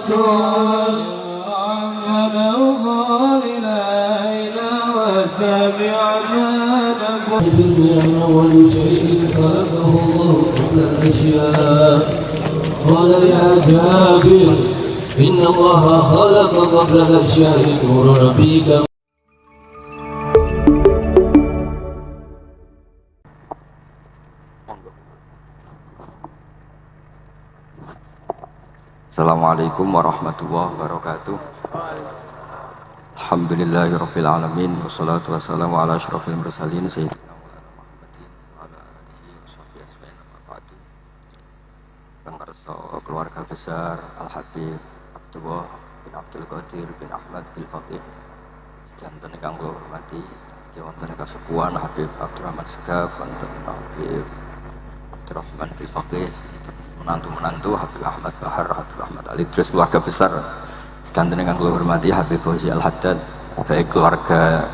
صل على إلينا وسمعنا الدنيا أول شيء خلقه الله قبل الأشياء قال يا جابر إن الله خلق قبل الأشياء نور ربك. Assalamualaikum warahmatullahi wabarakatuh. Alhamdulillahirabbil alamin wassalatu wassalamu ala asyrofil mursalin sayyidina Muhammadin wa ala alihi washabbihi ajmain amma ba'du. Pengkersa keluarga besar Al-Habib Abdullah bin Abdul Qadir bin Ahmad bin Faqih sedanten ingkang kula hormati wonten kasepuhan Habib Abdurrahman Segaf, wonten Habib Abdurrahman bin Faqih, menantu-menantu Habib Ahmad Bahar, Habib Ahmad Ali, terus keluarga besar sedanten ingkang kula hormati Habib Fauzi Al-Haddad, baik keluarga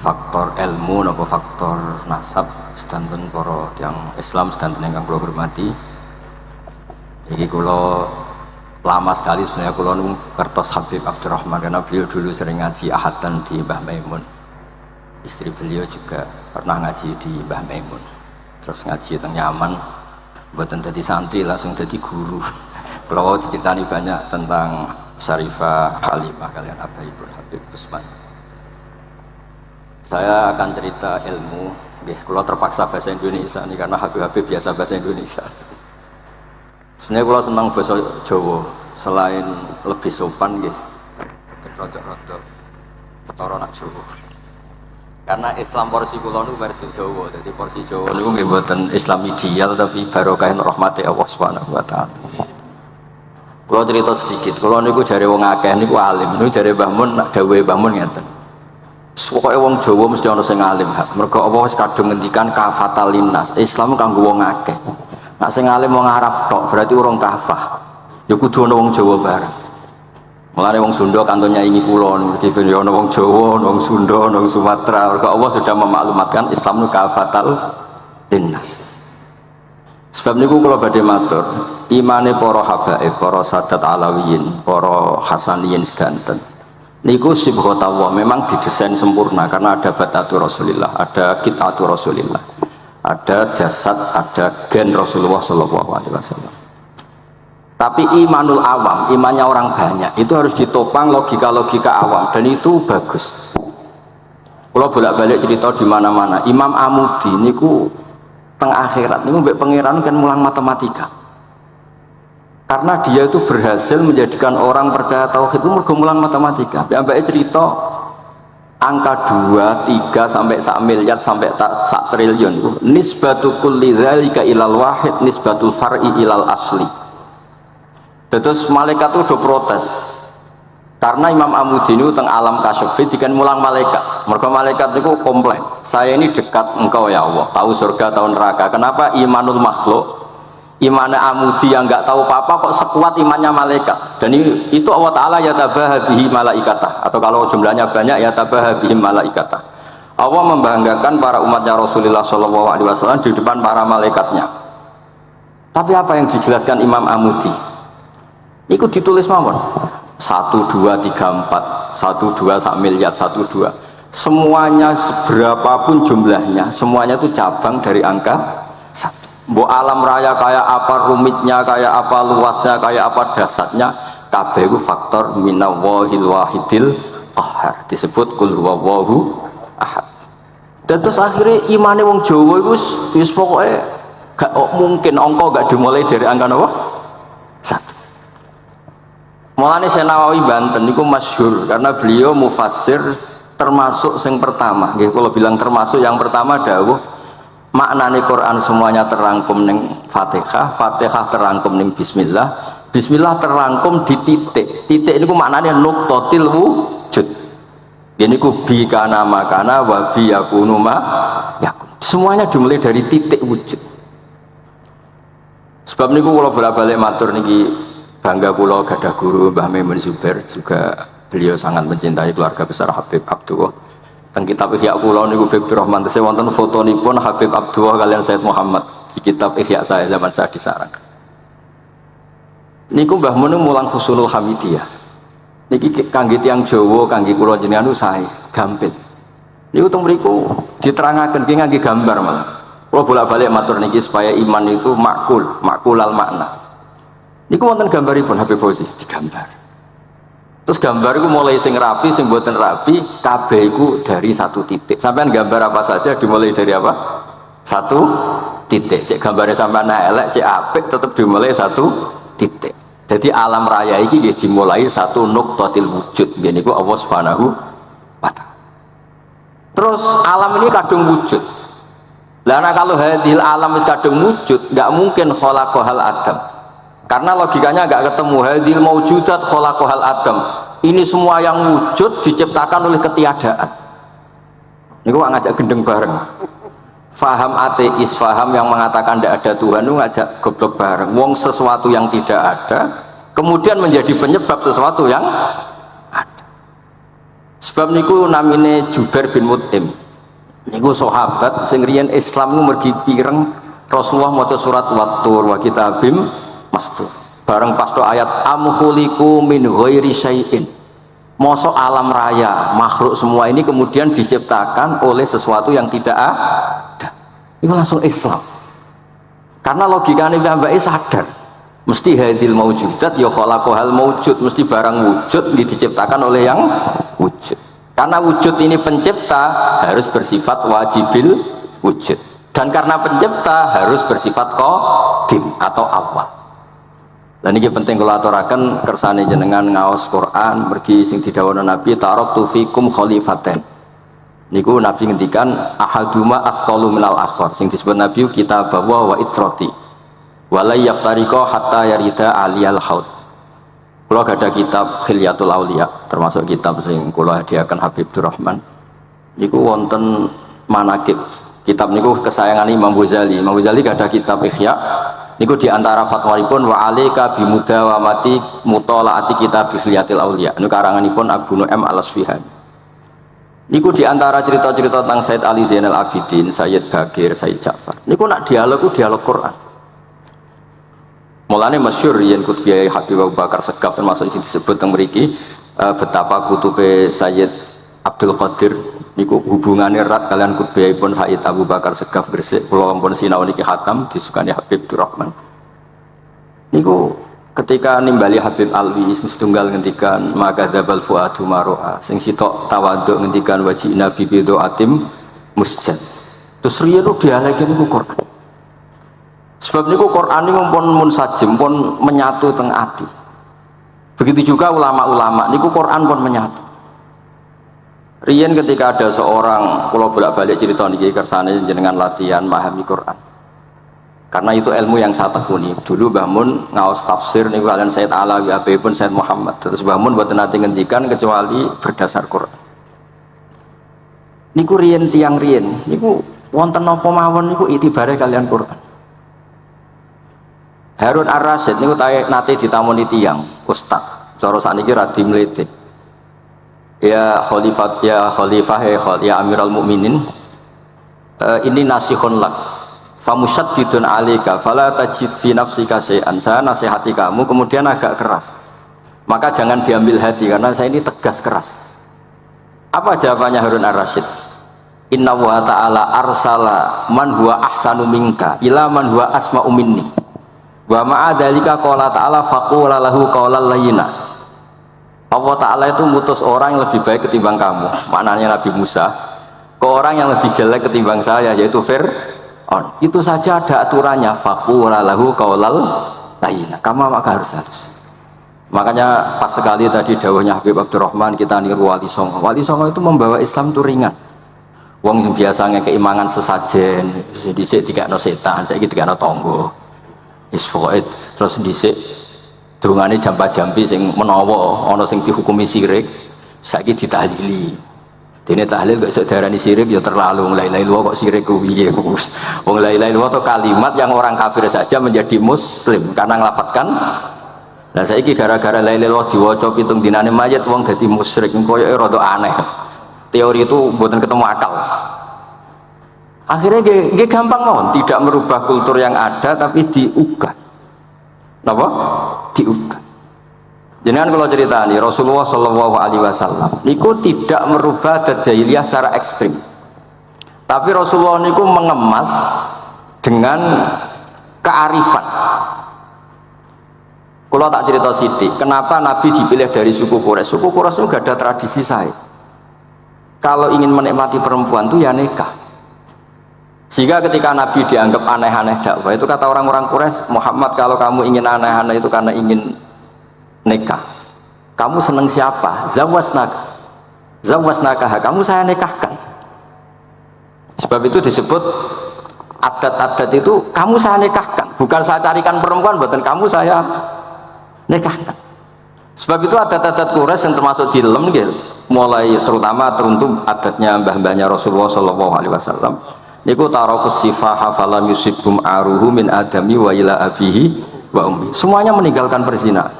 faktor ilmu napa faktor nasab sedanten para tiyang Islam sedanten ingkang kula hormati. Iki kula lama sekali sebenarnya kula kertos Habib Abdurrahman karena beliau dulu sering ngaji ahadan di Mbah Maimun. Istri beliau juga pernah ngaji di Mbah Maimun. Terus ngaji teng Yaman, buatan jadi santri langsung jadi guru. Kalau diceritani banyak tentang Syarifah Halimah kalian Abaibul Habib Usman. Saya akan cerita ilmu. Kalau terpaksa bahasa Indonesia nih karena Habib biasa bahasa Indonesia. Sebenarnya kalau senang bahasa Jawa, selain lebih sopan, rodok-rodok ketara nak Jawa. Karena Islam porsi kula nu versi Jawa, jadi porsi Jawa niku nggih mboten Islam ideal tapi barokah rahmati Allah Subhanahu wa taala. Kula cerita sedikit, kula niku jare wong akeh niku alim, niku jare Mbah Mun nak dawuhe Mbah Mun ngeten. Pokoke wong Jawa mesti ana sing alim, mergo Allah wis kadung ngendikan kafatal linnas, Islam kanggo wong akeh. Nak sing alim wong Arab tok berarti urung kafah. Ya kudu ana wong Jawa bareng. Mulane wong Sunda kantun nyaingi kula niki ya ana wong Jawa, ana wong Sunda, ana wong Sumatera. Mergo Allah sudah memaklumatkan Islam nu kafatal linnas. Sebab niku kula badhe matur, imane para habaib, para sadat alawiyin, para hasaniyin sedanten. Niku sibghatullah memang didesain sempurna karena ada batatu Rasulillah, ada kitatu Rasulillah. Ada jasad, ada gen Rasulullah sallallahu alaihi wasallam. Tapi imanul awam, imannya orang banyak itu harus ditopang logika-logika awam dan itu bagus. Kalau bolak-balik cerita di mana-mana, Imam Amudi niku teng akhirat niku mbek pangeran kan mulang matematika. Karena dia itu berhasil menjadikan orang percaya tauhid itu mergo mulang matematika. Ambek cerita angka 2, 3 sampai 1 miliar sampai 1 triliun. Nisbatu kulli dzalika ilal wahid nisbatul far'i ilal asli. Terus malaikat itu udah protes karena Imam Amudi ini teng alam kasyafi dikan mulang malaikat. Mereka malaikat itu komplain, saya ini dekat engkau ya Allah, tahu surga tahu neraka, kenapa imanul makhluk, iman Amudi yang nggak tahu apa-apa kok sekuat imannya malaikat. Dan itu Allah Ta'ala yatabaha bihi malaikatah, atau kalau jumlahnya banyak yatabaha bihi malaikatah. Allah membanggakan para umatnya Rasulullah SAW di depan para malaikatnya. Tapi apa yang dijelaskan Imam Amudi? Itu ditulis mawon 1, 2, 3, 4 1, 2, 1 miliar 1, 2 semuanya seberapapun jumlahnya semuanya itu cabang dari angka 1. Mbok alam raya kayak apa rumitnya, kayak apa luasnya, kayak apa dasarnya, kabeh itu faktor minallahil wahidil qahar, disebut kul huwallahu ahad. Dan terus akhirnya imane wong Jawa itu wis pokoknya gak mungkin angka gak dimulai dari angka apa? 1. Mulane Syekh Nawawi Banten niku masyhur karena beliau mufassir termasuk yang pertama. Nggih kula bilang termasuk yang pertama dawuh maknane Quran semuanya terangkum ning Fatihah, Fatihah terangkum ning bismillah, bismillah terangkum di titik. Titik niku maknane nuqtatil wujud. Ini ku bi kana makana wa bi yakunu ma yakun. Semuanya dimulai dari titik wujud. Sebab niku kula bolak-balik matur niki bangga kula gadah guru Mbah Maimun Zubair, juga beliau sangat mencintai keluarga besar Habib Abdullah. Teng kitab Ihya kula niku Habib Rahman tesih wonten fotonipun Habib Abdullah kalian Said Muhammad di kitab Ihya saya zaman saya di sarang. Niku Mbah Mun mulang Husnul Hamidiyah. Niki kangge tiyang Jawa, kangge kula jenengan sae, gampil. Niku teng mriku diterangaken ki ngangge gambar malah. Kula bolak-balik matur niki supaya iman itu makulal makna. Niku wonten gambaripun Habib Fauzi digambar. Terus gambar itu mulai sing rapi, sing mboten rapi, kabeh iku dari satu titik. Sampean gambar apa saja dimulai dari apa? Satu titik. Cek gambarnya sampean elek, cek apik tetep dimulai satu titik. Jadi alam raya ini dimulai satu nuqtatil wujud. Ini ku Allah Subhanahu wa ta'ala. Terus alam ini kadung wujud. Karena kalau hadil alam is kadung wujud, nggak mungkin khalaqahal adam. Karena logikanya nggak ketemu hadil maujudat khalaqahal adam. Ini semua yang wujud diciptakan oleh ketiadaan. Ini gua ngajak gendeng bareng. Faham ateis, faham yang mengatakan tidak ada Tuhan itu ngajak goblok bareng. Wong sesuatu yang tidak ada kemudian menjadi penyebab sesuatu yang ada. Sebab niku namine Jubair bin Mut'im. Niku sahabat sing riyen Islam ku mergi pireng Rasulullah maca surat Wat-Tur wa kitabim mastur. Bareng pas do ayat am khuliqu min ghairi syai'in. Mosok alam raya, makhluk semua ini kemudian diciptakan oleh sesuatu yang tidak ada. Itu langsung Islam. Karena logikanya mbak sadar, mesti hadil maujudat ya khalaqahal maujud, mesti barang wujud diciptakan oleh yang wujud. Karena wujud ini pencipta harus bersifat wajibil wujud. Dan karena pencipta harus bersifat qadim atau awal. Dan ini penting kalau aturakan kersane jenengan ngaos Quran mergi sing didhawuhna Nabi taraktu fikum khalifaten. Niku Nabi ngendikan ahaduma afdalu minal akhar. Sing disebut Nabi kitab wa itrati. Wala yaftariqa hatta yarida aliyal haud. Kula ada kitab Khilyatul Auliya, termasuk kitab sing kula hadiahkan Habib Durrahman. Niku wonten manaqib. Kitab niku kesayangan Imam Ghazali. Imam Ghazali ada kitab Ihya. Niku diantara fatwanipun wa alika bimudawamati mutolaati kitab Khilyatul Auliya. Niku karanganipun Abu Nu'aim Al-Asfihani. Niku diantara cerita-cerita tentang Sayyid Ali Zainal Abidin, Sayyid Bagir, Sayyid Ja'far. Niku nak dialog Quran. Mulane masyhur yen Qutbiyai Habib Abu Bakar Segaf termasuk sing disebut teng mriki betapa kutube Sayyid Abdul Qadir niku hubungannya erat kalian Qutbiyai pun Sayyid Abu Bakar Segaf Gresik kula pun sinau niki khatam disukani Habib Durrahman. Niku ketika nimbali Habib Alwi sing setunggal ngendikan maka dzabal fuadu maroa sing sitok tawaduk ngendikan wajib nabi bidu atim musjad. Terus riyen dialeke niku Quran. Sebab niku Quran ini pun munsajem pun menyatu teng ati. Begitu juga ulama-ulama niku Quran pun menyatu. Riyen ketika ada seorang kula bolak-balik cerita niki kersane jenengan latihan memahami Quran. Karena itu ilmu yang saya tekuni. Dulu Mbah Mun ngaos tafsir niku kalian Sayyid Alawi Abi pun Sayyid Muhammad. Terus Mbah Mun mboten nate ngendikan kecuali berdasar Quran. Niku riyen tiang riyen niku wonten napa mawon niku itibare kalian Quran. Harun Ar-Rasyid niku nate ditamoni tiyang ustaz. Cara sakniki radi mlete. Ya khalifah ya Amirul Mukminin. Ini nasihun lak. Famusaddidun alika fala tajid fi nafsika syai'an. Saya nasihati kamu kemudian agak keras. Maka jangan diambil hati karena saya ini tegas keras. Apa jawabannya Harun Ar-Rasyid? Inna wa ta'ala arsala man huwa ahsanu minka ila man huwa asma'u minni. Wa ma'adhalika qala ta'ala faqula lahu qawlan layyina. Allah Ta'ala itu mutus orang yang lebih baik ketimbang kamu. Maknanya Nabi Musa ke orang yang lebih jelek ketimbang saya yaitu Fir'aun. Itu saja ada aturannya faqula lahu qawlan layyina. Kamu maka harus makanya pas sekali tadi dawuhnya Habib Abdurrahman kita niru Wali Songo. Wali Songo itu membawa Islam itu ringan. Wong yang biasanya keimangan sesajen dhisik dikakno setan, saiki dikakno tangga. Isfoid terus dhisik drungane jampa-jampi sing menawa ana sing dihukumi syirik saiki ditahlili. Dene tahlil kok iso diarani syirik ya terlalu la ilaha illallah kok syirik ku piye Gus. Wong la ilaha illallah itu kalimat yang orang kafir saja menjadi muslim karena nglafadzkan. Lah saiki gara-gara la ilaha illallah diwaca pitung dinane mayit wong dadi musyrik koyoke rada aneh. Teori itu mboten ketemu akal. Akhirnya gampang mawon, tidak merubah kultur yang ada tapi diubah. Napa? Diubah. Jenengan kalau ceritani Rasulullah Shallallahu Alaihi Wasallam niku tidak merubah adat jahiliyah secara ekstrim, tapi Rasulullah niku mengemas dengan kearifan. Kalau tak cerita sidik, kenapa Nabi dipilih dari suku Quraisy? Suku Quraisy itu gak ada tradisi saya. Kalau ingin menikmati perempuan itu ya nikah. Sehingga ketika Nabi dianggap aneh-aneh dakwah itu kata orang-orang Quraisy, Muhammad kalau kamu ingin aneh-aneh itu karena ingin nikah. Kamu seneng siapa? Zawasnaka, kamu saya nikahkan. Sebab itu disebut adat-adat itu kamu saya nikahkan, bukan saya carikan perempuan, bukan kamu saya nikahkan. Sebab itu adat-adat Quraisy yang termasuk di dalam mulai terutama teruntuk adatnya mbah-mbahnya Rasulullah Shallallahu Alaihi Wasallam. Niku tarakus sifaha falam yusibhum aruhu min adami wa ila abihi wa ummi. Semuanya meninggalkan perzinahan.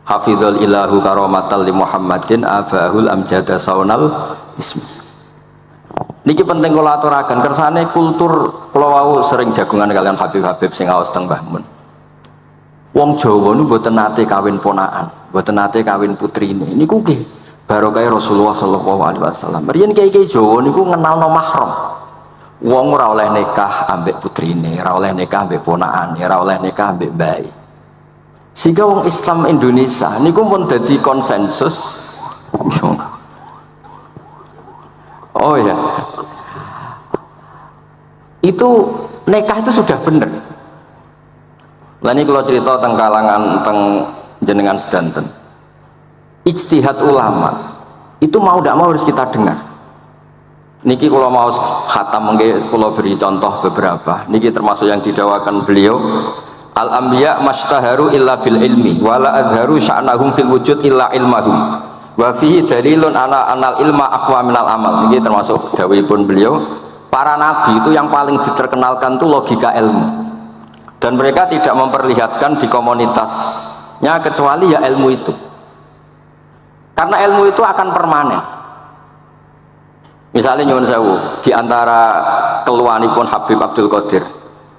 Hafidhul ilahu karomatan li Muhammadin abahul amjada saunal ismi. Niki penting kula aturaken kersane kultur kula wau sering jagungan kalian Habib-habib sing aos teng Mbah Mun. Wong Jawa niku mboten nate kawin ponakan, mboten nate kawin putrine. Niku nggih barokah Rasulullah sallallahu alaihi wasallam. Riyen kiai-kiai Jawa niku ngenalno mahram. Wong ora oleh nikah ambek putrine, ora oleh nikah ambek ponakane, ora oleh nikah ambek bae. Sehingga wong Islam Indonesia niku pun dadi konsensus. Oh ya. Itu nikah itu sudah benar. Lah ini kalau cerita tentang kalangan tentang jenengan sedanten. Ijtihad ulama itu mau tidak mau harus kita dengar. Niki kalau mau khatam mungkin kalau beri contoh beberapa. Niki termasuk yang didawakan beliau. Al-anbiya mastaharu illa bil ilmi wala adharu sya'nahum fil wujud illa ilmahum wa fihi dalilun ana anal ilma aqwa minal amal. Niki termasuk dawuhipun beliau, para nabi itu yang paling diterkenalkan itu logika ilmu, dan mereka tidak memperlihatkan di komunitasnya kecuali ya ilmu itu, karena ilmu itu akan permanen. Misalnya nyuwun sewu di antara keluhanipun Habib Abdul Qadir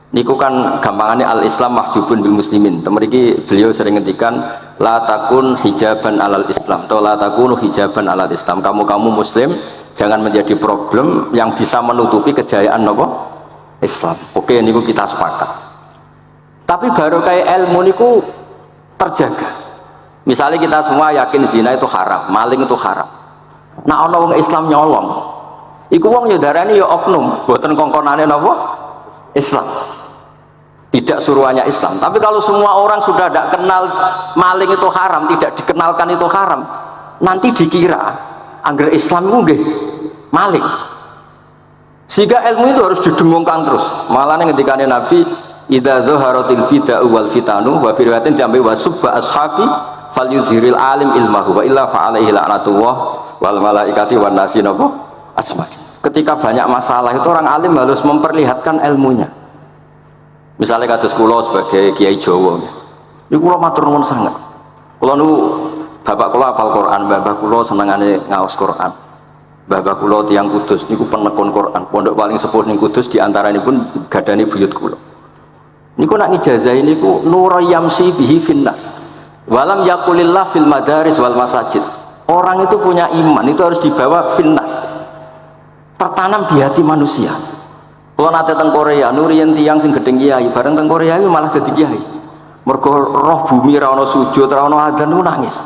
niku kan gampangannya al-Islam mahjubun bil muslimin. Temeriki beliau sering ngendikan la takun hijaban alal Islam atau la takunu hijaban alal Islam. Kamu muslim jangan menjadi problem yang bisa menutupi kejayaan nopo Islam. Oke, niku kita sepakat. Tapi baru kayak ilmu niku terjaga. Misalnya kita semua yakin zina itu haram, maling itu haram. Nah ana wong Islam nyolong, iku wong yo darani yo oknum, boten kongkonane napa Islam. Tidak suruhannya Islam. Tapi kalau semua orang sudah tidak kenal maling itu haram, tidak dikenalkan itu haram, nanti dikira angger Islam itu nggih maling. Sehingga ilmu itu harus didengungkan terus. Malah ngendikane Nabi, idza zaharatil bid'ah wal fitanu wa fi riwayatin diambil wa subba ashabi falyuzhiril alim ilmahu wa illa fa alaihi la'natullah wal malaikati wan nasi napa asma. Ketika banyak masalah itu orang alim harus memperlihatkan ilmunya. Misalnya kados kula sebagai kiai Jawa, niku kula matur nuwun sanget. Kula nu bapak kula hafal Quran, bapak kula senengane ngaos Quran. Bapak kula tiyang Kudus niku penekun Quran. Pondok paling sepuh ning Kudus diantaranipun gadane buyut kula. Niku nak ngijazahi niku nur yamsi bihi finnas. Walam yaqulillah fil madaris wal masajid. Orang itu punya iman itu harus dibawa finnas. Tertanam di hati manusia. Kalau nate teng Korea, nurian tiang sing gedeng kiai, bareng teng Korea itu malah jadi kiai. Mergo roh bumi ra ono sujud, ra ono adzan niku nangis.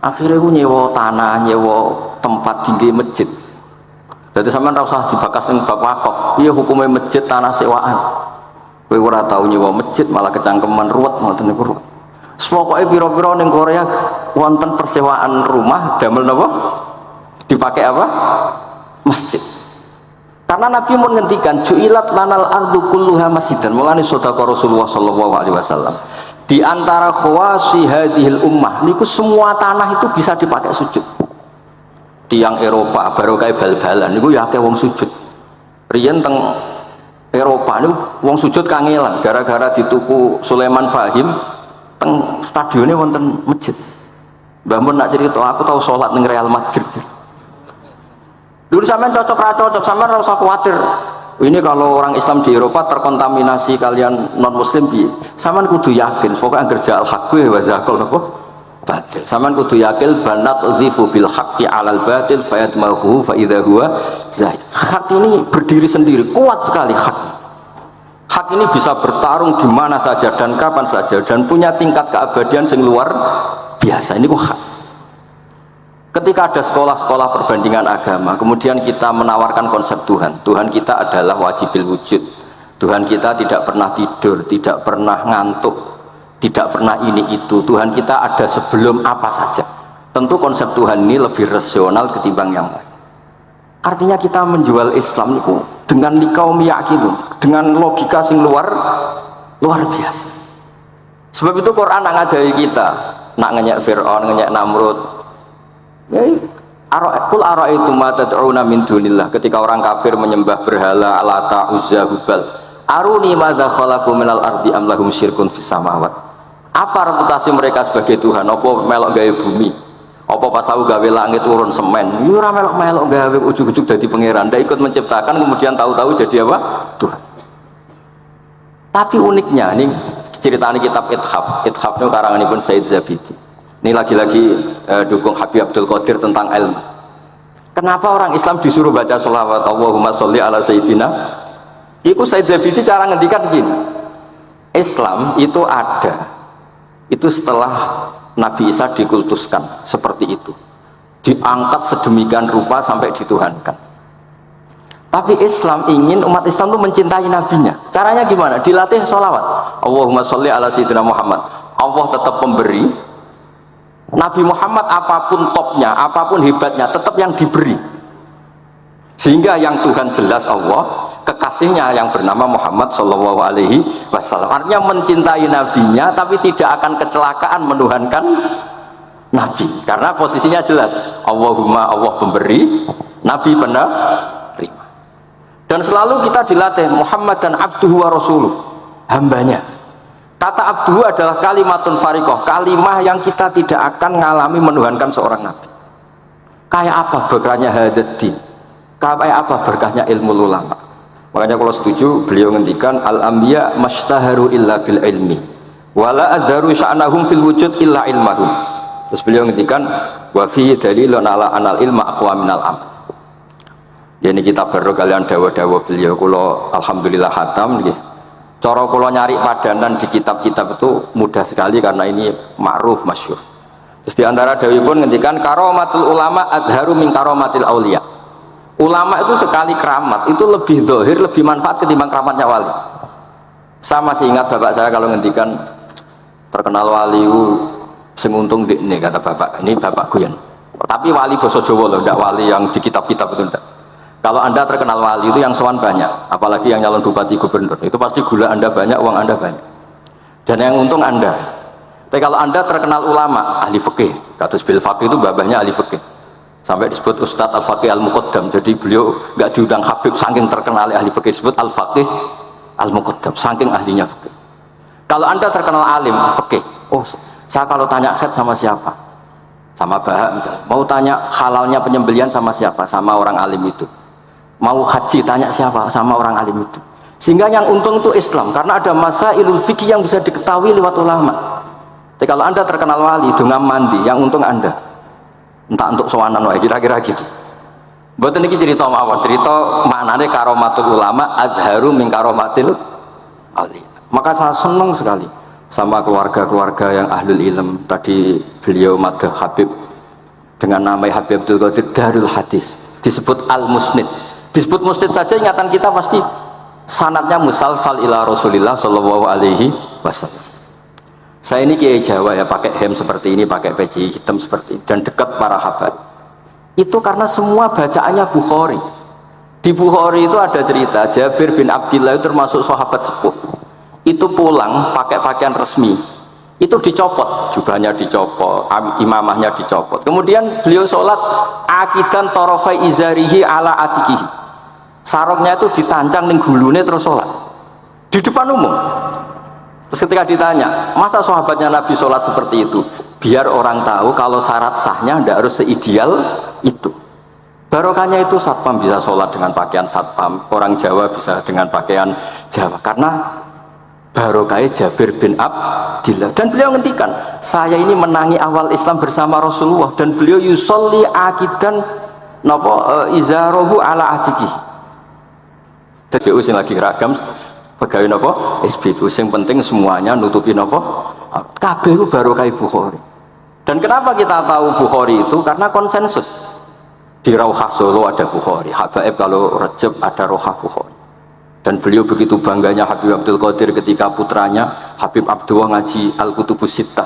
Akhirnya aku nyewa tanah, nyewa tempat tinggi masjid. Jadi sampean ra usah dibakas ning bab wakaf. Piye hukume masjid tanah sewaan? Kowe ora tau nyewa masjid malah kecangkeman ruwet ngoten niku ruwet. Pokoke pira-pira ning Korea wonten persewaan rumah damel napa? Dipakai apa? Masjid. Karena Nabi menghentikan ju'ilat lanal ardu kulluha masjidan. Mulane sedekah Rasulullah sallallahu alaihi wasallam. Di antara khawasi hadhil ummah niku semua tanah itu bisa dipakai sujud. Tiang Eropa baru kayak bal-balan niku ya akeh wong sujud. Riyen teng Eropa niku wong sujud kangelan gara-gara dituku Sulaiman Fahim teng stadione wonten masjid. Mbah mun nak cerita aku tahu salat ning Real Madrid. Dulu sampean cocok ra cocok, sampean ora usah kuwatir. Ini kalau orang Islam di Eropa terkontaminasi kalian non Muslim bi, saman kudu yakin. Pokoknya kerja al haq wa zakal apa? Batil. Saman kudu yakin banat uzifu bil haqqi alal batil fayatmahu fa idza huwa zahid. Hak ini berdiri sendiri, kuat sekali hak. Hak ini bisa bertarung di mana saja dan kapan saja dan punya tingkat keabadian yang luar biasa. Ini kok hak. Ketika ada sekolah-sekolah perbandingan agama, kemudian kita menawarkan konsep Tuhan. Tuhan kita adalah wajibil wujud. Tuhan kita tidak pernah tidur, tidak pernah ngantuk, tidak pernah ini itu. Tuhan kita ada sebelum apa saja. Tentu konsep Tuhan ini lebih rasional ketimbang yang lain. Artinya kita menjual Islam itu dengan likaum yakinun, dengan logika sing luar biasa. Sebab itu Quran nak ngajari kita, nak ngenyek Fir'aun, ngenyek Namrud. Kul ara'aitum ma tad'una min dunillah, ketika orang kafir menyembah berhala Lata, Uzza, Hubal, aruni madza khalaqu minal ardi am lahum syirkun fis samawat. Apa reputasi mereka sebagai Tuhan? Apa melok gawe bumi? Apa pas aku gawe langit urun semen? Yo ora melok-melok gawe ujug-ujug dadi pangeran, ndak ikut menciptakan kemudian tahu-tahu jadi apa? Tuhan. Tapi uniknya nih ceritanya kitab Ithaf itu karanganipun Said Zabidi. Ini lagi-lagi dukung Habib Abdul Qadir tentang ilmu. Kenapa orang Islam disuruh baca sholawat Allahumma sholli ala Sayyidina? Itu Said Zabidi cara ngendikan gini, Islam itu ada, itu setelah Nabi Isa dikultuskan seperti itu, diangkat sedemikian rupa sampai dituhankan. Tapi Islam ingin umat Islam itu mencintai nabinya. Caranya gimana? Dilatih sholawat Allahumma sholli ala Sayyidina Muhammad. Allah tetap pemberi. Nabi Muhammad apapun topnya, apapun hebatnya, tetap yang diberi. Sehingga yang Tuhan jelas Allah, kekasihnya yang bernama Muhammad Shallallahu Alaihi Wasallam. Artinya mencintai nabinya, tapi tidak akan kecelakaan menuhankan nabi. Karena posisinya jelas, Allahumma Allah pemberi, nabi penerima. Dan selalu kita dilatih Muhammad dan abduhu wa rasuluh, hambanya. Kata abduhu adalah kalimatun fariqoh, kalimah yang kita tidak akan mengalami menuhankan seorang nabi. Kayak apa berkahnya hadati, kayak apa berkahnya ilmu ulama. Makanya kalau setuju beliau ngendikan al-anbiya mastaharu illa bil ilmi wala adzaru sya'nahum fil wujud illa ilmahum. Terus beliau ngendikan wa fi dalilun ala anal ilma aqwa minal amal. Ya ini kita baru kalian dawa-dawa beliau kula alhamdulillah khatam nggih. Cara kula nyari padanan di kitab-kitab itu mudah sekali karena ini ma'ruf masyhur. Terus di antara dawuhipun ngendikan karomatul ulama adharu min karomatil auliya. Ulama itu sekali keramat itu lebih dohir, lebih manfaat ketimbang keramatnya wali. Saya masih ingat bapak saya kalau ngendikan terkenal wali sing untung ini kata bapak, ini bapak Guyon. Tapi wali basa Jawa loh, ndak wali yang di kitab-kitab itu ndak. Kalau anda terkenal wali itu yang sowan banyak, apalagi yang nyalon bupati gubernur, itu pasti gula anda banyak, uang anda banyak, dan yang untung anda. Tapi kalau anda terkenal ulama, ahli fikih, kados bil faqih itu babahnya ahli fikih, sampai disebut Ustadz al-Faqih al-Muqaddam. Jadi beliau nggak diundang Habib saking terkenal ahli fikih, disebut al-Faqih al-Muqaddam, saking ahlinya fikih. Kalau anda terkenal alim fikih, oh saya kalau tanya khed sama siapa? Sama Bahak misalnya. Mau tanya halalnya penyembelihan sama siapa? Sama orang alim itu. Mau haji tanya siapa? Sama orang alim itu. Sehingga yang untung itu Islam, karena ada masailul fikih yang bisa diketahui lewat ulama. Tapi kalau anda terkenal wali dengan mandi, yang untung anda entah untuk sowanan wae, kira-kira gitu. Mboten iki cerita mawon, cerita maknane karomatul ulama adharu min karomatil auliya. Maka saya senang sekali sama keluarga-keluarga yang ahlul ilm. Tadi beliau madah Habib dengan nama Habib Abdul Qadir Darul Hadis, disebut al-musnid. Disebut musnid saja ingatan kita pasti sanadnya musalsal ila Rasulillah sallallahu alaihi wasallam. Saya ini kiai Jawa ya, pakai hem seperti ini, pakai peci hitam seperti ini, dan dekat para habaib. Itu karena semua bacaannya Bukhari. Di Bukhari itu ada cerita Jabir bin Abdillah itu termasuk sahabat sepuh. Itu pulang pakai pakaian resmi. Itu dicopot, jubahnya dicopot, imamahnya dicopot. Kemudian beliau sholat akidan torofai izarihi ala atikihi. Sarungnya itu ditancang ning gulune terus sholat di depan umum. Terus ketika ditanya, masa sahabatnya Nabi sholat seperti itu? Biar orang tahu kalau syarat sahnya tidak harus seideal itu. Barokahnya itu satpam bisa sholat dengan pakaian satpam, orang Jawa bisa dengan pakaian Jawa, karena barokahnya Jabir bin Abdillah. Dan beliau ngendikan, saya ini menangi awal Islam bersama Rasulullah, dan beliau yusolli akidan izarohu ala atiki. Jadi usin lagi ragam pegawai SBU, yang penting semuanya nutupi kabeh itu barokah Bukhari. Dan kenapa kita tahu Bukhari itu? Karena konsensus. Di Rauhah Solo ada Bukhari, Habaib kalau Rejab ada Rauhah Bukhari. Dan beliau begitu bangganya Habib Abdul Qadir ketika putranya Habib Abdullah ngaji Al-Kutubus Sittah,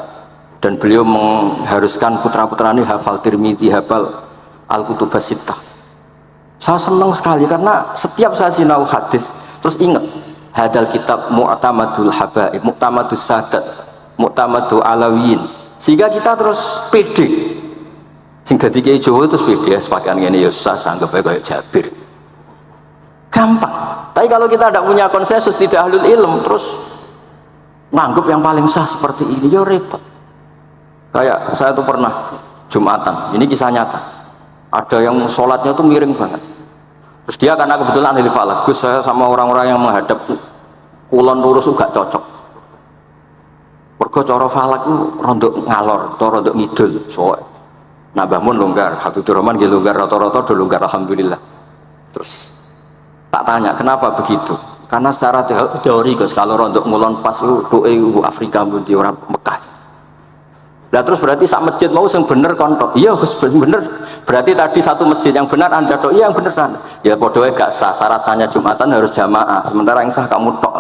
dan beliau mengharuskan putra-putranya hafal Tirmidzi, hafal Al-Kutubus Sittah. Saya senang sekali karena setiap saya sinau hadis terus ingat hadal kitab Mu'tamadul Habaib, Mu'tamadus Sadat, Mu'tamadul Alawiyin, sehingga kita terus pede. Sing dadi kiai Jawa terus pede pakaian ngene ya susah sanggep kayak Jabir. Gampang. Tapi kalau kita tidak punya konsensus, tidak ahlul ilm, terus nganggep yang paling sah seperti ini, ya repot. Kayak saya tuh pernah Jumatan, ini kisah nyata. Ada yang sholatnya tuh miring banget. Terus dia karena kebetulan ahli falak, Gus saya sama orang-orang yang menghadap kulon lurus juga cocok. Mergo cara falak itu rondok ngalor, atau rondok ngidul, soalnya. Nah bangun longgar, Habibur Rahman dia longgar, rata-rata udah longgar alhamdulillah. Terus tak tanya kenapa begitu? Karena secara teori Gus, kalau rondok ngulon pas itu Afrika di orang Mekah. Nah terus berarti sak masjid mau yang bener kontok. Iya Gus bener. Berarti tadi satu masjid yang benar Anda tok, iya yang bener sana. Ya podoe gak sah, syarat sahnya Jumatan harus jamaah. Sementara yang sah kamu tok.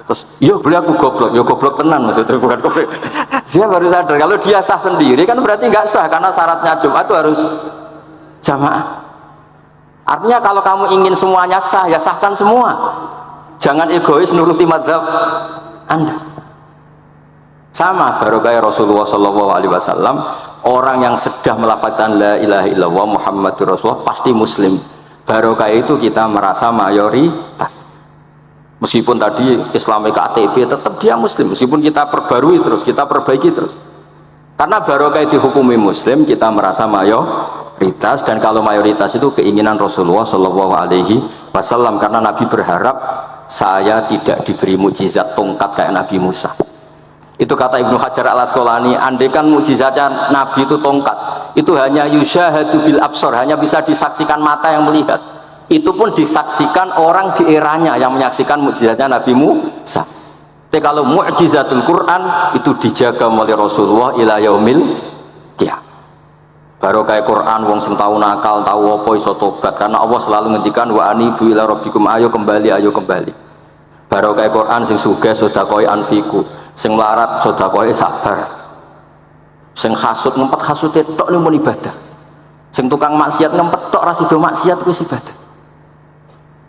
Terus iya boleh aku goblok, ya goblok tenan maksudnya, bukan goblok. Dia baru sadar kalau dia sah sendiri kan berarti nggak sah, karena syaratnya Jumat itu harus jamaah. Artinya kalau kamu ingin semuanya sah, ya sahkan semua. Jangan egois nuruti madzhab Anda. Sama barokah Rasulullah SAW, orang yang sudah melafazkan la ilaha illallah Muhammadur Rasulullah pasti muslim. Barokah itu kita merasa mayoritas. Meskipun tadi Islami KTP tetap dia muslim, meskipun kita perbarui terus, kita perbaiki terus. Karena barokah dihukumi muslim, kita merasa mayoritas, dan kalau mayoritas itu keinginan Rasulullah SAW, karena Nabi berharap saya tidak diberi mukjizat tongkat kayak Nabi Musa. Itu kata Ibnu Hajar Al Asqalani, andaikan mukjizatnya Nabi itu tongkat, itu hanya yusyahadu bil absor, hanya bisa disaksikan mata yang melihat. Itu pun disaksikan orang di eranya yang menyaksikan mukjizatnya Nabi Musa. Tapi kalau mukjizatul Quran itu dijaga oleh Rasulullah ila yaumil qiyamah. Barokah Quran wong sing tau nakal, tau apa iso tobat, karena Allah selalu ngendikan wa anibu ila rabbikum, ayo kembali, ayo kembali. Barokah Quran sing sugih sedekah anfiku, sing melarat sedekah sabar. Sing hasud ngempet hasude tok mun ibadah. Sing tukang maksiat ngempet tok ra sida maksiat kuwi ibadah.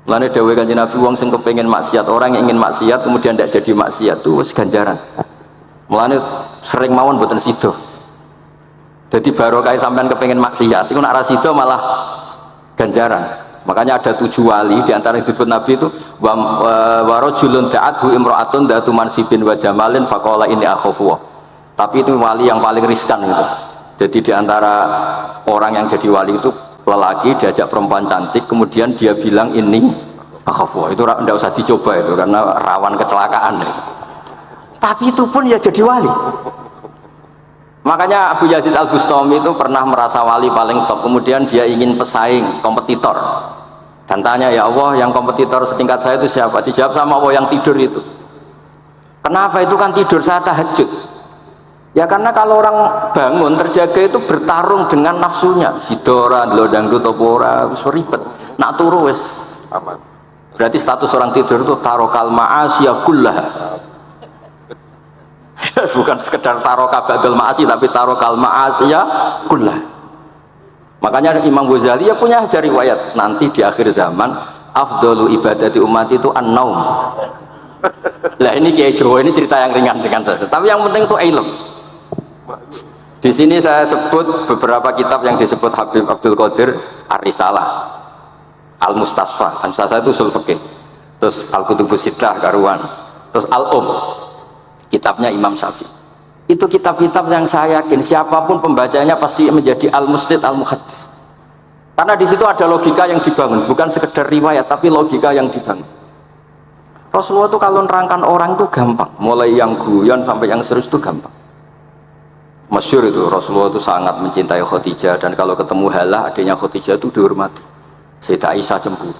Mulane dawuh Kanjeng Nabi, wong sing kepengin maksiat, orang yang ingin maksiat kemudian tidak jadi maksiat itu wis ganjaran. Mulane sering mawon mboten sida. Jadi barokah sampean kepengin maksiat iku nek ra sida malah ganjaran. Makanya ada 7 wali di antara yang disebut Nabi itu wa rajulun da'athu imra'atun datu mansibin wa jamalin faqala inni akhafu. Tapi itu wali yang paling riskan gitu. Jadi di antara orang yang jadi wali itu lelaki diajak perempuan cantik, kemudian dia bilang ini akhafu, itu tidak usah dicoba itu karena rawan kecelakaan ya. Tapi itu pun ya jadi wali. Makanya Abu Yazid Al-Bustami itu pernah merasa wali paling top, kemudian dia ingin pesaing kompetitor dan tanya, ya Allah yang kompetitor setingkat saya itu siapa? Dijawab sama Allah, yang tidur itu. Kenapa? Itu kan tidur saya tahajud. Ya karena kalau orang bangun terjaga itu bertarung dengan nafsunya. Sidora, dangdut, topora, wis ribet. Nak turu wis aman. Berarti status orang tidur itu tarokal ma'asiyah kullaha. Bukan sekedar taroka ba'dal ma'asi, tapi tarokal ma'asiyah kullaha. Makanya Imam Ghazali ya punya riwayat nanti di akhir zaman afdalu ibadati umat itu an-naum. Lah ini Kiai Jawa ini cerita yang ringan-ringan saja. Tapi yang penting itu ilmu. Di sini saya sebut beberapa kitab yang disebut Habib Abdul Qadir Ar-Risalah, Al-Mustasfa. Al-Mustasfa itu usul fikih. Terus Al-Kutubus Sittah karuan. Terus kitabnya Imam Syafi'i. Itu kitab-kitab yang saya yakin siapapun pembacanya pasti menjadi al-mustid al-muhaddis. Karena di situ ada logika yang dibangun, bukan sekedar riwayat, tapi logika yang dibangun. Rasulullah itu kalau nerangkan orang itu gampang, mulai yang guyon sampai yang serius itu gampang. Masyhur itu, Rasulullah itu sangat mencintai Khadijah, dan kalau ketemu Halah, adiknya Khadijah itu dihormati. Sayyidah Aisyah cemburu.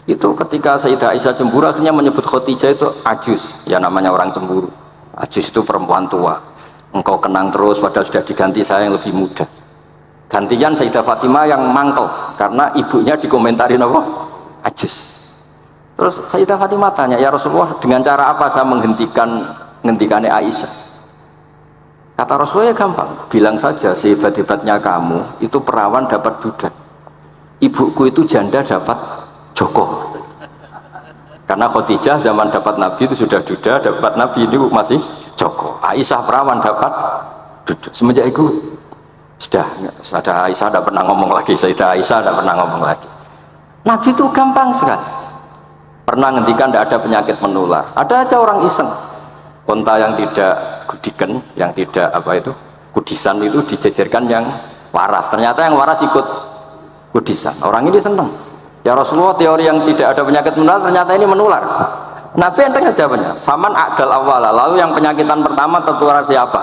Itu ketika Sayyidah Aisyah cemburu, akhirnya menyebut Khadijah itu ajus, ya namanya orang cemburu. Ajus itu perempuan tua. Engkau kenang terus, padahal sudah diganti saya yang lebih muda. Gantian Sayyidah Fatimah yang mangkel, karena ibunya dikomentarin apa? Ajus. Terus Sayyidah Fatimah tanya, ya Rasulullah, dengan cara apa saya menghentikannya Aisyah? Kata Rasulullah, ya gampang, bilang saja sehebat-hebatnya kamu itu perawan dapat duda, ibuku itu janda dapat joko. Karena Khadijah zaman dapat Nabi itu sudah duda, dapat Nabi ini masih joko. Aisyah perawan dapat duda. Semenjak itu sudah Aisyah tidak pernah ngomong lagi, Sayyidah Aisyah tidak pernah ngomong lagi. Nabi itu gampang sekali. Pernah ngendikan tidak ada penyakit menular. Ada aja orang iseng, unta yang tidak gudikan, yang tidak kudisan itu dijejerkan yang waras. Ternyata yang waras ikut kudisan. Orang ini senang. Ya Rasulullah, teori yang tidak ada penyakit menular ternyata ini menular. Nabi enteng jawabannya. Faman a'dal awwala. Lalu yang penyakitan pertama tertular siapa?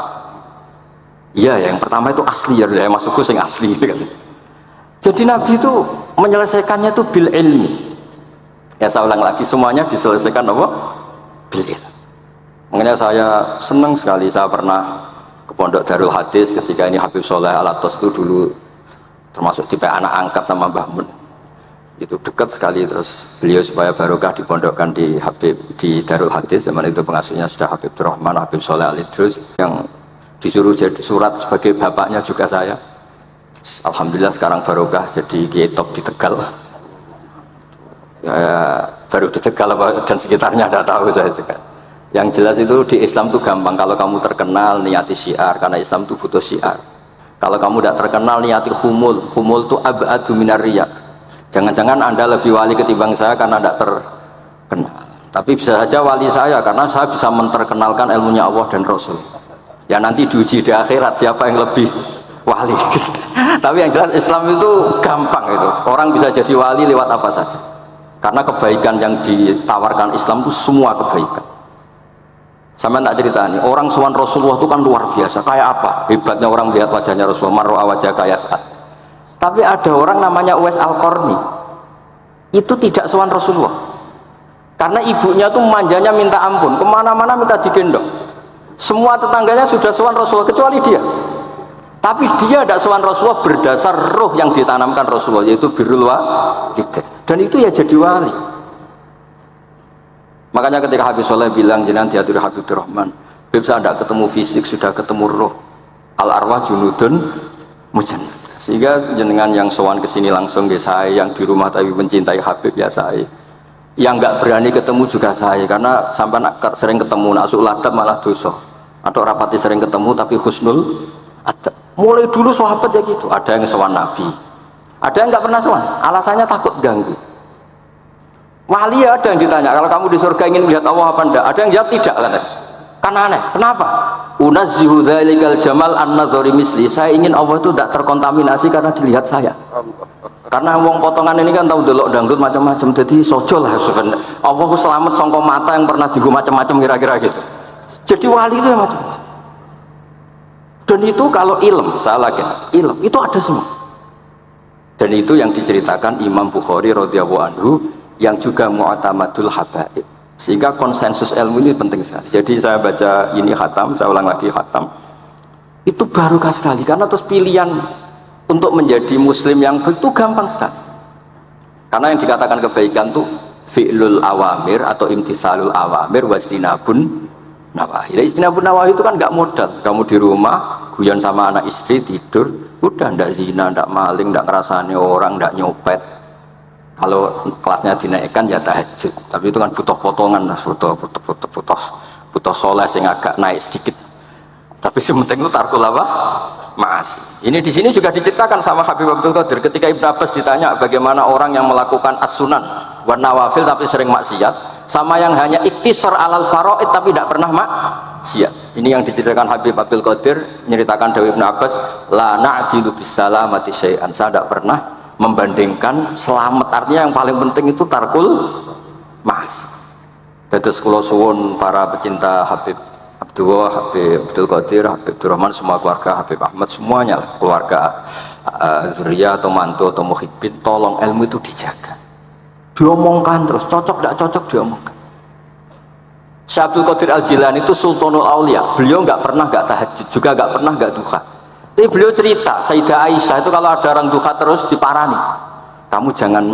Iya, yang pertama itu asli ya, maksudku sing asli gitu kan. Jadi Nabi itu menyelesaikannya itu bil ilmi. Ya saya ulang lagi, semuanya diselesaikan apa? Bil ilmi. Makanya saya senang sekali, saya pernah ke Pondok Darul Hadis ketika ini Habib Soleh Alatos itu dulu termasuk tipe anak angkat sama Mbah Mun. Itu dekat sekali, terus beliau supaya barokah dipondokkan di Darul Hadis. Zaman itu pengasuhnya sudah Habib Rahman, Habib Soleh Al-Idrus, yang disuruh jadi surat sebagai bapaknya juga saya. Alhamdulillah sekarang barokah jadi kiai top di Tegal. Ya, baru di Tegal dan sekitarnya tidak tahu saya juga. Yang jelas itu di Islam itu gampang, kalau kamu terkenal niati syiar, karena Islam itu butuh syiar. Kalau kamu tidak terkenal niati khumul itu ab'adu minar riya. Jangan-jangan Anda lebih wali ketimbang saya karena tidak terkenal. Tapi bisa saja wali saya karena saya bisa menterkenalkan ilmunya Allah dan Rasul. Ya nanti diuji di akhirat siapa yang lebih wali. Tapi yang jelas Islam itu gampang itu. Orang bisa jadi wali lewat apa saja. Karena kebaikan yang ditawarkan Islam itu semua kebaikan. Sama tak cerita nih, orang sowan Rasulullah itu kan luar biasa. Kayak apa? Hebatnya orang melihat wajahnya Rasulullah, mar'a wajah kayak saat. Tapi ada orang namanya Uwais Al-Qarni. Itu tidak sowan Rasulullah. Karena ibunya tuh manjanya minta ampun, kemana-mana minta digendong. Semua tetangganya sudah sowan Rasulullah kecuali dia. Tapi dia tidak sowan Rasulullah berdasar roh yang ditanamkan Rasulullah, yaitu birrul walidain. Dan itu ya jadi wali. Makanya ketika Habib Soleh bilang jenengan diatur Habib Rahman, Habib saya tidak ketemu fisik, sudah ketemu roh. Al arwah junudun mujannad. Sehingga jenengan yang sowan kesini langsung ke saya, yang di rumah tapi mencintai Habib ya saya. Yang nggak berani ketemu juga saya, karena sampai sering ketemu nak suladab malah dosa. Atau rapati sering ketemu tapi husnul adab. Mulai dulu sahabat ya gitu, ada yang sowan Nabi, ada yang nggak pernah sowan, alasannya takut ganggu. Wali ada yang ditanya, kalau kamu di surga ingin melihat Allah apa enggak? Ada yang jawab tidak, katanya. Kan aneh, kenapa? Unazzihu dzalikal jamal an-nadhari misli. Saya ingin Allah itu tidak terkontaminasi karena dilihat saya. Karena wong potongan ini kan tahu delok dangdut macam-macam, jadi sojo lah sebenarnya. Allah selamat sangka mata yang pernah digo macam-macam kira-kira gitu. Jadi wali itu yang macam-macam. Dan itu kalau ilm, saya lagi ilm itu ada semua. Dan itu yang diceritakan Imam Bukhari radhiyallahu anhu, yang juga mu'tamadul habaib. Sehingga konsensus ilmu ini penting sekali. Jadi saya baca ini khatam, saya ulang lagi khatam. Itu barokah sekali karena terus pilihan untuk menjadi muslim yang itu gampang sekali. Karena yang dikatakan kebaikan itu fi'lul awamir atau imtisalul awamir wastinabun nawahi. Istinabun nawahi itu kan nggak modal. Kamu di rumah guyon sama anak istri tidur, udah ndak zina, ndak maling, ndak ngerasani orang, ndak nyopet. Kalau kelasnya dinaikkan ya tahajud, tapi itu kan butuh potongan, butuh soleh yang agak naik sedikit. Tapi sementing itu tarkul apa? Ma'asi. Ini di sini juga diceritakan sama Habib Abdul Qadir ketika Ibnu Abbas ditanya bagaimana orang yang melakukan as-sunan wa nawafil tapi sering maksiat, sama yang hanya iktisar alal faraid tapi tidak pernah maksiat. Ini yang diceritakan Habib Abdul Qadir, menceritakan dari Ibnu Abbas, la na'dilu bis salamati syai'an. Saya tidak pernah membandingkan selamat. Artinya yang paling penting itu tarkul mas. Dados kula suwun para pecinta Habib Abdullah, Habib Abdul Qadir, Habib Abdurrahman, semua keluarga Habib Ahmad, semuanya lah, keluarga zuriyah atau mantu atau muhibbin, tolong ilmu itu dijaga, diomongkan terus, cocok tidak cocok diomongkan. Syekh Abdul Qadir Al-Jilani itu Sultanul Aulia, beliau nggak pernah nggak tahajud, juga nggak pernah nggak duha. Tapi beliau cerita, Sayyidah Aisyah itu kalau ada orang duha terus diparani, kamu jangan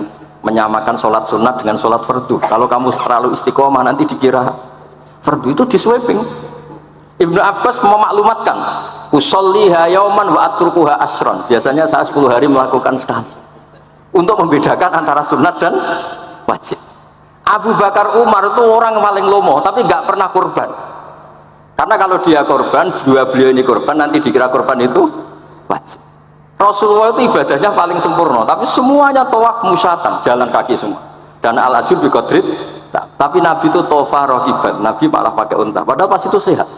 menyamakan sholat sunat dengan sholat fardu. Kalau kamu terlalu istiqomah nanti dikira fardu. Itu di sweeping. Ibnu Abbas memaklumatkan, usolliha yauman wa atrukuha asron. Biasanya saya 10 hari melakukan sekali, untuk membedakan antara sunat dan wajib. Abu Bakar Umar itu orang paling lomo, tapi nggak pernah kurban. Karena kalau dia korban, dua beliau ini korban, nanti dikira korban itu wajib. Rasulullah itu ibadahnya paling sempurna, tapi semuanya tawaf musyatan, jalan kaki semua. Dan al-ajur bi qadrit. Tapi Nabi itu tawaf rakiban, Nabi malah pakai unta. Padahal pas itu sehat.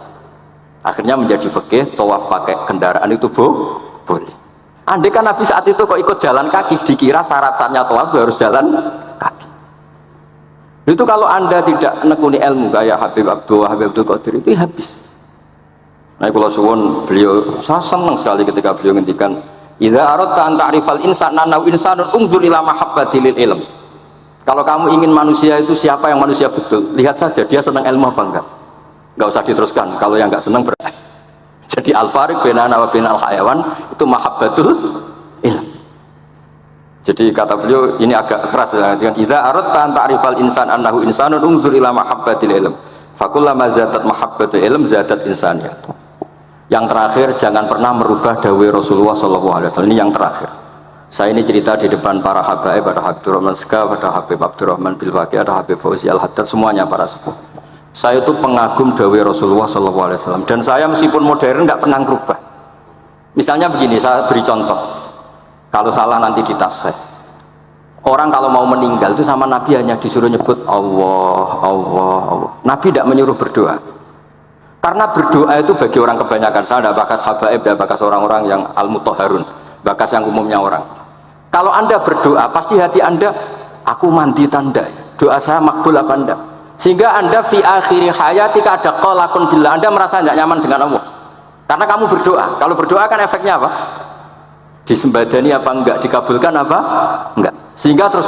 Akhirnya menjadi fikih, tawaf pakai kendaraan itu boleh. Andai kan Nabi saat itu kok ikut jalan kaki, dikira syarat-syaratnya tawaf harus jalan kaki. Itu kalau Anda tidak menekuni ilmu kayak Habib Abdullah, Habib Abdul Qadir, itu habis. Nah, kalau suwun beliau, saya senang sekali ketika beliau ngendikan, idza aradta an ta'rifal insana naw insanun unzur ila mahabbati lil ilm. Kalau kamu ingin manusia itu siapa yang manusia betul, lihat saja dia senang ilmu apa enggak. Enggak usah diteruskan, kalau yang enggak senang berarti. Jadi al-fariq bainana wa bainal hayawan itu mahabbatul ilm. Jadi kata beliau ini agak keras ya, dengan idza aradta an ta'rifal insan annahu insanun unzur ila mahabbati lil ilm. Fakullama zadat mahabbatul ilm zadat insaniyah. Yang terakhir, jangan pernah merubah dawai Rasulullah SAW. Ini yang terakhir. Saya ini cerita di depan para habaib, ada Habib Abdurrahman Sekaf, ada Habib Abdurrahman Bilwaqi, ada Habib Fauzi Al-Haddad, semuanya para sepuh. Saya itu pengagum dawai Rasulullah SAW. Dan saya meskipun modern nggak pernah merubah. Misalnya begini, saya beri contoh. Kalau salah nanti ditasih. Orang kalau mau meninggal itu sama Nabi hanya disuruh nyebut Allah, Allah, Allah. Nabi tidak menyuruh berdoa. Karena berdoa itu bagi orang kebanyakan, saya tidak bakas habaib, tidak bakas orang-orang yang al-mutahharun, bakas yang umumnya orang. Kalau Anda berdoa, pasti hati Anda, aku mandi tanda, doa saya makbul apa enggak? Sehingga Anda fi akhiri hayatika ada qalakun billah, Anda merasa tidak nyaman dengan Allah. Karena kamu berdoa. Kalau berdoa kan efeknya apa? Disembadani apa enggak? Dikabulkan apa? Enggak. Sehingga terus,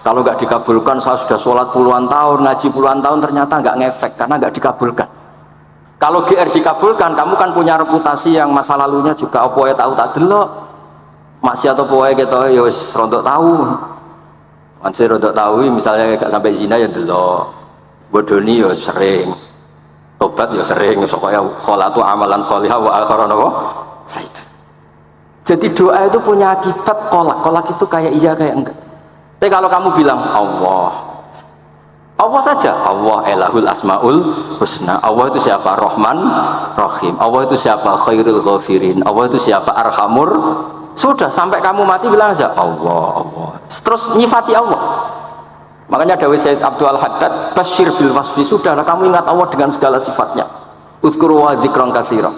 kalau enggak dikabulkan, saya sudah sholat puluhan tahun, ngaji puluhan tahun, ternyata enggak ngefek, karena enggak dikabulkan. Kalau GR dikabulkan, kamu kan punya reputasi yang masa lalunya juga apa ya tahu tak delok. Masih atau poe gitu ya wis rontok tahu. Masih rontok tahu misalnya gak sampai zina ya delok. Bodoni ya sering. Tobat ya sering, pokoknya kholatu amalan sholihah wa akhiran apa? Sayyidah. Jadi doa itu punya akibat kolak. Kolak itu kayak iya kayak enggak. Tapi kalau kamu bilang Allah saja, Allah elahul asmaul husna. Allah itu siapa? Rahman, Rahim. Allah itu siapa? Khairul ghafirin. Allah itu siapa? Arhamur. Sudah, sampai kamu mati bilang aja Allah, Allah. Terus nyifati Allah. Makanya dawai Sayyid Abdul Haddad, basyir bil wasfi, sudahlah kamu ingat Allah dengan segala sifatnya. Uzkuru wa dzikran katsiran.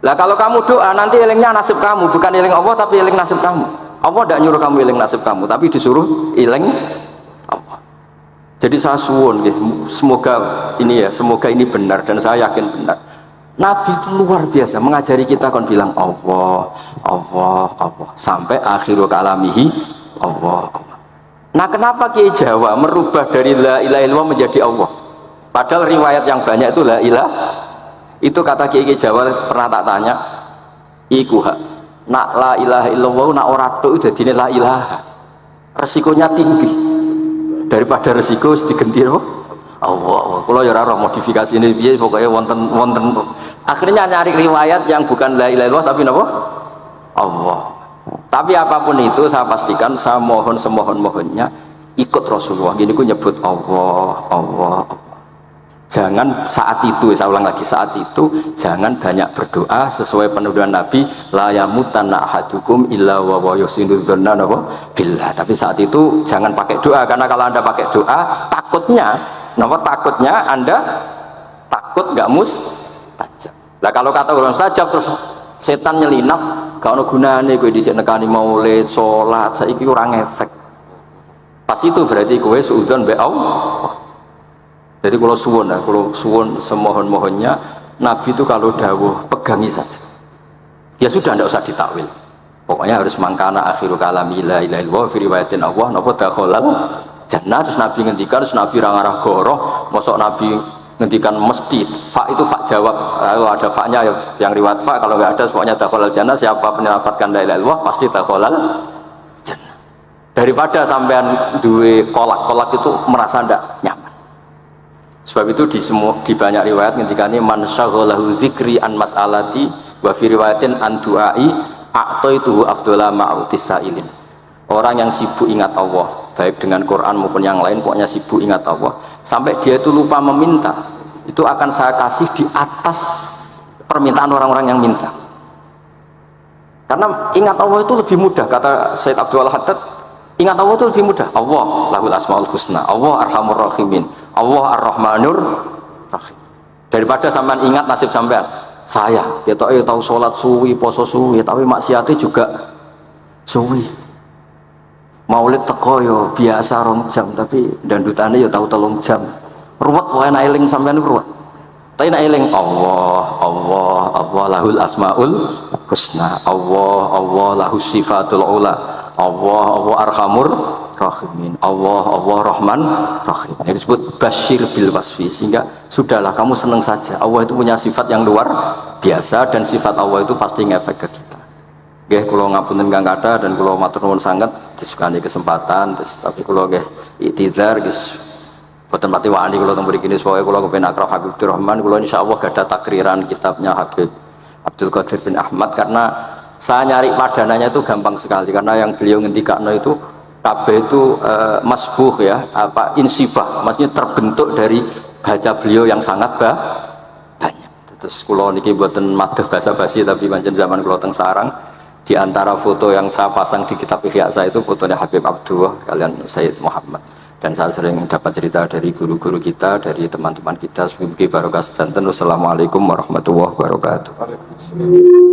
Lah kalau kamu doa nanti elingnya nasib kamu, bukan eling Allah tapi eling nasib kamu. Allah tidak nyuruh kamu eling nasib kamu, tapi disuruh eling Allah. Jadi saya suwun, semoga ini benar dan saya yakin benar. Nabi itu luar biasa mengajari kita kon bilang Allah, Allah, Allah sampai akhirul kalamihi Allah, Allah. Nah kenapa Kiai Jawa merubah dari la ilaha illallah menjadi Allah? Padahal riwayat yang banyak itu la ilaha. Itu kata Kiai Jawa pernah tak tanya, iku hak nak la ilaha illallah nak ora tok dadine la ilaha. Resikonya tinggi. Daripada resiko digenti apa? Allah. Kalau ya ora modifikasi ini piye pokoknya wonten. Akhirnya nyari riwayat yang bukan la ilaha illallah tapi napa? Allah. Tapi apapun itu saya pastikan, saya mohon semohon-mohonnya ikut Rasulullah. Gini ku nyebut Allah, Allah, Allah. Jangan saat itu, saya ulang lagi, saat itu jangan banyak berdoa sesuai penuduhan Nabi, la yamutanna ahadukum illa wa yuhsinu dzanna billah. Tapi saat itu jangan pakai doa, karena kalau Anda pakai doa takutnya Anda takut nggak mustajab. Lah kalau kata orang mustajab terus setan nyelinap, gak ono gunane kowe dhisik nekani maulid, salat, saiki ora ngefek. Pas itu berarti kowe suudzon mbek Allah. Jadi kalau suwun semohon-mohonnya Nabi itu kalau dawuh pegangi saja. Ya sudah, tidak usah ditakwil. Pokoknya harus mangkana akhiru kalami la ilaha illallah fi riwayatin Allah napa dakhalal jannah. Terus Nabi ngendikan, terus Nabi rangarah goroh, mosok Nabi ngendikan mesti fa itu fa jawab. Kalau ada fa-nya yang riwayat fa, kalau nggak ada pokoknya dakhalal jannah. Siapa melafatkan la ilaha illallah pasti dakhalal jannah. Daripada sampean duwe kolak itu merasa ndak nyaman. Sebab itu di banyak riwayat ngendikane man syaghalahu dzikri an mas'alati wa fi riwayatin an du'ai a'taituhu afdhala ma'utis sa'ilin. Orang yang sibuk ingat Allah, baik dengan Quran maupun yang lain, pokoknya sibuk ingat Allah sampai dia itu lupa meminta, itu akan saya kasih di atas permintaan orang-orang yang minta. Karena ingat Allah itu lebih mudah, kata Sayyid Abdul Haddad, ingat Allah itu lebih mudah. Allah lahul asmaul husna, Allah arhamur rahimin, Allah ar-rahmanur rahim. Daripada sampean ingat nasib sampean, saya ya tahu sholat suwi, poso suwi, tapi maksiatnya juga suwi. Maulid teko yo biasa 2 jam, tapi dandutane yo tahu 3 jam. Ruwet wae nek eling sampean ruwet. Tapi nek eling Allah lahul asmaul husna, Allah lahus sifatul ula, Allah arhamur rahimin, Allah rahman rahim. Ini disebut basyir bil wasfi, sehingga sudahlah kamu senang saja. Allah itu punya sifat yang luar biasa dan sifat Allah itu pasti ngefek ke kita. Nggih kula ngapunten kang kathah dan kula matur nuwun sanget disukani kesempatan, tapi kula nggih iktizar guys boten pati wani kula teng mriki pokoke kula kepen akrab Habib Rahman. Kula insyaallah gadah takriran kitabnya Habib Abdul Qadir bin Ahmad, karena saya nyari padanannya itu gampang sekali, karena yang beliau ngendikakno itu kabeh itu masbuh ya, apa insibah, maksudnya terbentuk dari baca beliau yang sangat banyak. Terus kula niki mboten maduh basa-basi, tapi pancen zaman kula teng sarang, di antara foto yang saya pasang di kitab Ihya saya itu fotonya Habib Abdullah kalian Sayyid Muhammad. Dan saya sering dapat cerita dari guru-guru kita, dari teman-teman kita. Semoga barokah sedanten. Wassalamualaikum warahmatullahi wabarakatuh.